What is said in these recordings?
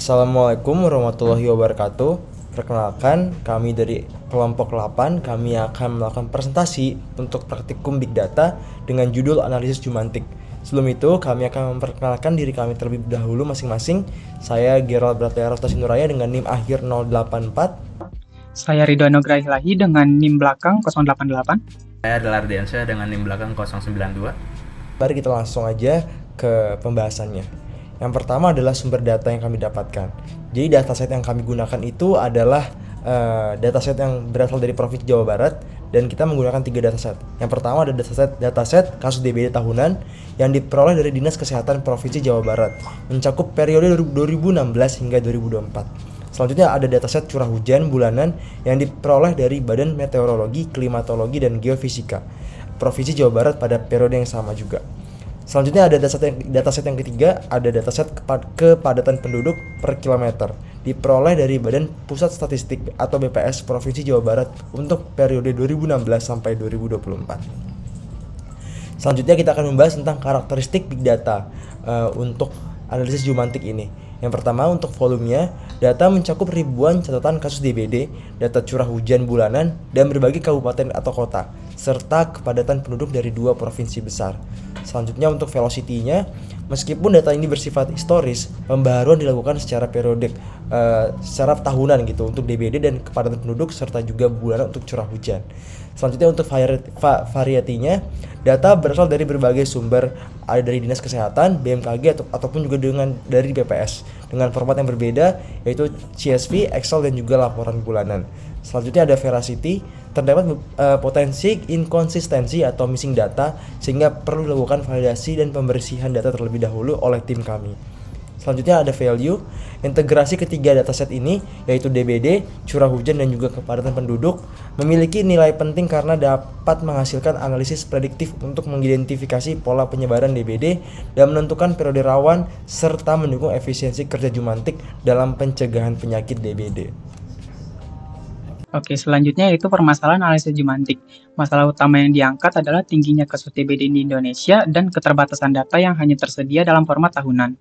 Assalamualaikum warahmatullahi wabarakatuh. Perkenalkan, kami dari kelompok 8, kami akan melakukan presentasi untuk praktikum Big Data dengan judul analisis jumantik. Sebelum itu, kami akan memperkenalkan diri kami terlebih dahulu masing-masing. Saya Gerald Brataya Rostasinduraya dengan NIM akhir 084. Saya Ridwan Nugrahilahi dengan NIM belakang 088. Saya adalah Ardiansyah dengan NIM belakang 092. Mari kita langsung aja ke pembahasannya. Yang pertama adalah sumber data yang kami dapatkan. Jadi dataset yang kami gunakan itu adalah dataset yang berasal dari Provinsi Jawa Barat dan kita menggunakan 3 dataset. Yang pertama ada dataset kasus DBD tahunan yang diperoleh dari Dinas Kesehatan Provinsi Jawa Barat, mencakup periode 2016 hingga 2024. Selanjutnya ada dataset curah hujan bulanan yang diperoleh dari Badan Meteorologi, Klimatologi, dan Geofisika Provinsi Jawa Barat pada periode yang sama juga. Selanjutnya ada dataset yang ketiga, ada dataset kepadatan penduduk per kilometer, diperoleh dari Badan Pusat Statistik atau BPS Provinsi Jawa Barat untuk periode 2016 sampai 2024. Selanjutnya kita akan membahas tentang karakteristik Big Data untuk analisis jumantik ini. Yang pertama, untuk volumenya, data mencakup ribuan catatan kasus DBD, data curah hujan bulanan, dan berbagai kabupaten atau kota, serta kepadatan penduduk dari 2 provinsi besar. Selanjutnya untuk velocity-nya, meskipun data ini bersifat historis, pembaharuan dilakukan secara periodik, secara tahunan gitu untuk DBD dan kepadatan penduduk serta juga bulanan untuk curah hujan. Selanjutnya untuk variety-nya, data berasal dari berbagai sumber, ada dari Dinas Kesehatan, BMKG ataupun juga dari BPS dengan format yang berbeda yaitu CSV, Excel, dan juga laporan bulanan. Selanjutnya ada veracity, terdapat potensi inkonsistensi atau missing data sehingga perlu dilakukan validasi dan pembersihan data terlebih dahulu oleh tim kami. Selanjutnya ada value, integrasi ketiga dataset ini yaitu DBD, curah hujan, dan juga kepadatan penduduk memiliki nilai penting karena dapat menghasilkan analisis prediktif untuk mengidentifikasi pola penyebaran DBD dan menentukan periode rawan serta mendukung efisiensi kerja jumantik dalam pencegahan penyakit DBD. Oke, selanjutnya yaitu permasalahan analisis jumantik. Masalah utama yang diangkat adalah tingginya kasus DBD di Indonesia dan keterbatasan data yang hanya tersedia dalam format tahunan.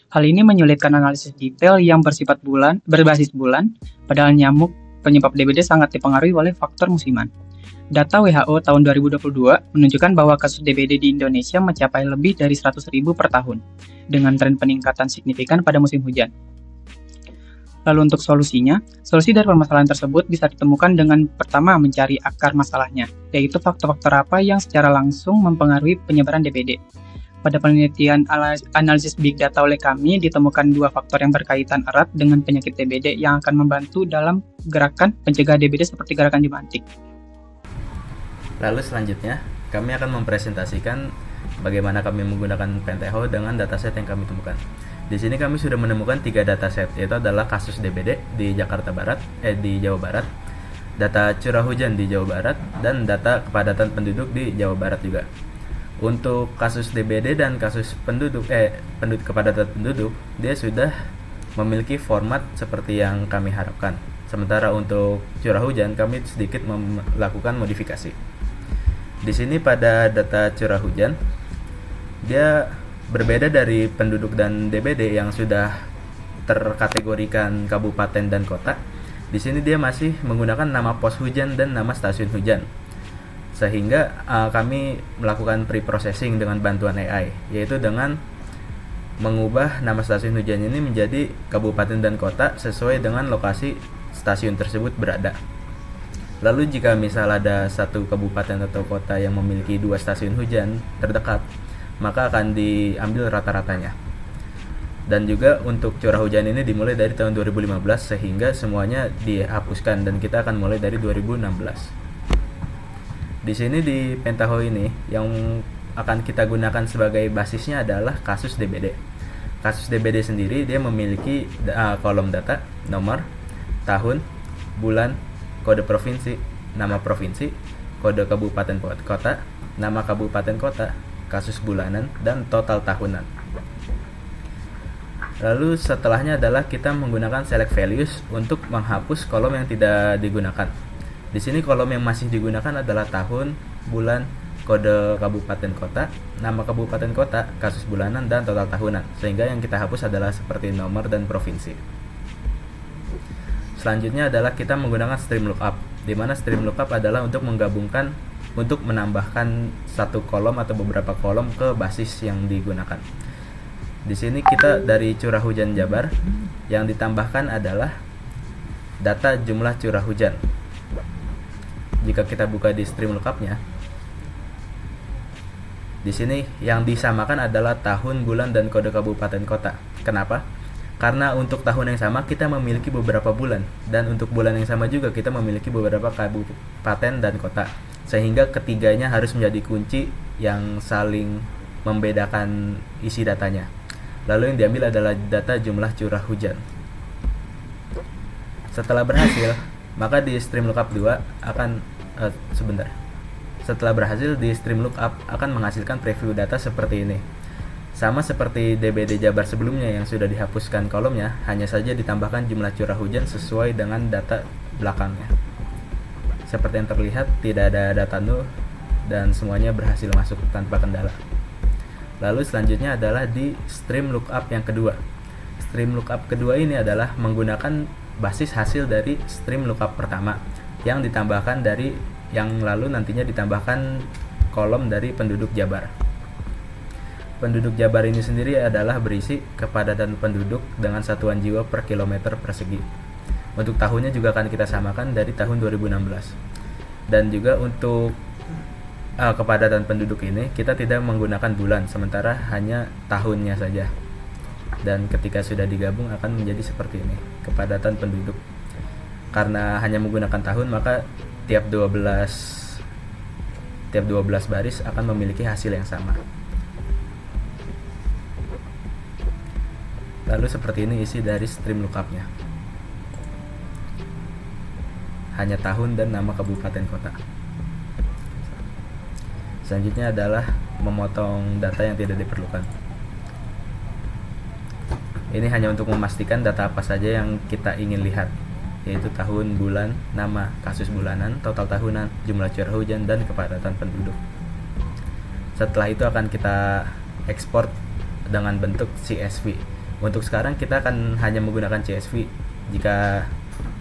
Hal ini menyulitkan analisis detail yang berbasis bulan, padahal nyamuk penyebab DBD sangat dipengaruhi oleh faktor musiman. Data WHO tahun 2022 menunjukkan bahwa kasus DBD di Indonesia mencapai lebih dari 100.000 per tahun, dengan tren peningkatan signifikan pada musim hujan. Lalu untuk solusinya, solusi dari permasalahan tersebut bisa ditemukan dengan pertama mencari akar masalahnya, yaitu faktor-faktor apa yang secara langsung mempengaruhi penyebaran DBD. Pada penelitian analisis Big Data oleh kami, ditemukan 2 faktor yang berkaitan erat dengan penyakit DBD yang akan membantu dalam gerakan pencegah DBD seperti gerakan jumantik. Lalu selanjutnya, kami akan mempresentasikan bagaimana kami menggunakan Pentaho dengan dataset yang kami temukan. Di sini kami sudah menemukan 3 dataset, yaitu adalah kasus DBD di Jawa Barat, data curah hujan di Jawa Barat, dan data kepadatan penduduk di Jawa Barat juga. Untuk kasus DBD dan kasus kepadatan penduduk, dia sudah memiliki format seperti yang kami harapkan. Sementara untuk curah hujan, kami sedikit melakukan modifikasi. Di sini pada data curah hujan, dia berbeda dari penduduk dan DBD yang sudah terkategorikan kabupaten dan kota. Di sini dia masih menggunakan nama pos hujan dan nama stasiun hujan. Sehingga kami melakukan pre-processing dengan bantuan AI, yaitu dengan mengubah nama stasiun hujan ini menjadi kabupaten dan kota sesuai dengan lokasi stasiun tersebut berada. Lalu jika misal ada satu kabupaten atau kota yang memiliki 2 stasiun hujan terdekat, maka akan diambil rata-ratanya. Dan juga untuk curah hujan ini dimulai dari tahun 2015 sehingga semuanya dihapuskan dan kita akan mulai dari 2016. Di sini di Pentaho ini yang akan kita gunakan sebagai basisnya adalah kasus DBD. Kasus DBD sendiri dia memiliki kolom data, nomor, tahun, bulan, kode provinsi, nama provinsi, kode kabupaten kota, nama kabupaten kota, kasus bulanan, dan total tahunan. Lalu setelahnya adalah kita menggunakan select values untuk menghapus kolom yang tidak digunakan. Di sini kolom yang masih digunakan adalah tahun, bulan, kode kabupaten kota, nama kabupaten kota, kasus bulanan, dan total tahunan. Sehingga yang kita hapus adalah seperti nomor dan provinsi. Selanjutnya adalah kita menggunakan stream lookup, di mana stream lookup adalah untuk menambahkan satu kolom atau beberapa kolom ke basis yang digunakan. Di sini kita dari curah hujan Jabar, yang ditambahkan adalah data jumlah curah hujan. Jika kita buka di stream lookupnya, di sini yang disamakan adalah tahun, bulan, dan kode kabupaten kota. Kenapa? Karena untuk tahun yang sama kita memiliki beberapa bulan, dan untuk bulan yang sama juga kita memiliki beberapa kabupaten dan kota, sehingga ketiganya harus menjadi kunci yang saling membedakan isi datanya. Lalu yang diambil adalah data jumlah curah hujan. Setelah berhasil, maka di stream lookup 2 akan Setelah berhasil, di stream lookup akan menghasilkan preview data seperti ini. Sama seperti DBD Jabar sebelumnya yang sudah dihapuskan kolomnya, hanya saja ditambahkan jumlah curah hujan sesuai dengan data belakangnya. Seperti yang terlihat, tidak ada data nol dan semuanya berhasil masuk tanpa kendala. Lalu selanjutnya adalah di stream lookup yang kedua. Stream lookup kedua ini adalah menggunakan basis hasil dari stream lookup pertama, yang ditambahkan dari yang lalu nantinya ditambahkan kolom dari penduduk Jabar. Penduduk Jabar ini sendiri adalah berisi kepadatan penduduk dengan satuan jiwa per kilometer persegi. Untuk tahunnya juga akan kita samakan dari tahun 2016. Dan juga untuk kepadatan penduduk ini kita tidak menggunakan bulan, sementara hanya tahunnya saja. Dan ketika sudah digabung akan menjadi seperti ini, kepadatan penduduk. Karena hanya menggunakan tahun, maka tiap 12 baris akan memiliki hasil yang sama. Lalu seperti ini isi dari stream lookupnya. Hanya tahun dan nama kabupaten kota. Selanjutnya adalah memotong data yang tidak diperlukan. Ini hanya untuk memastikan data apa saja yang kita ingin lihat, yaitu tahun, bulan, nama, kasus bulanan, total tahunan, jumlah curah hujan, dan kepadatan penduduk. Setelah itu akan kita ekspor dengan bentuk CSV. Untuk sekarang kita akan hanya menggunakan CSV. Jika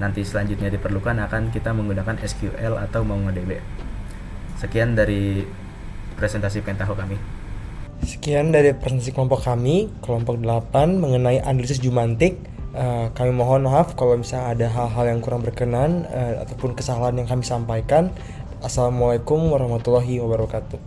nanti selanjutnya diperlukan akan kita menggunakan SQL atau MongoDB. Sekian dari presentasi Pentaho kami. Sekian dari presentasi kelompok kami, kelompok 8 mengenai analisis jumantik. Kami mohon maaf kalau misalnya ada hal-hal yang kurang berkenan ataupun kesalahan yang kami sampaikan. Assalamualaikum warahmatullahi wabarakatuh.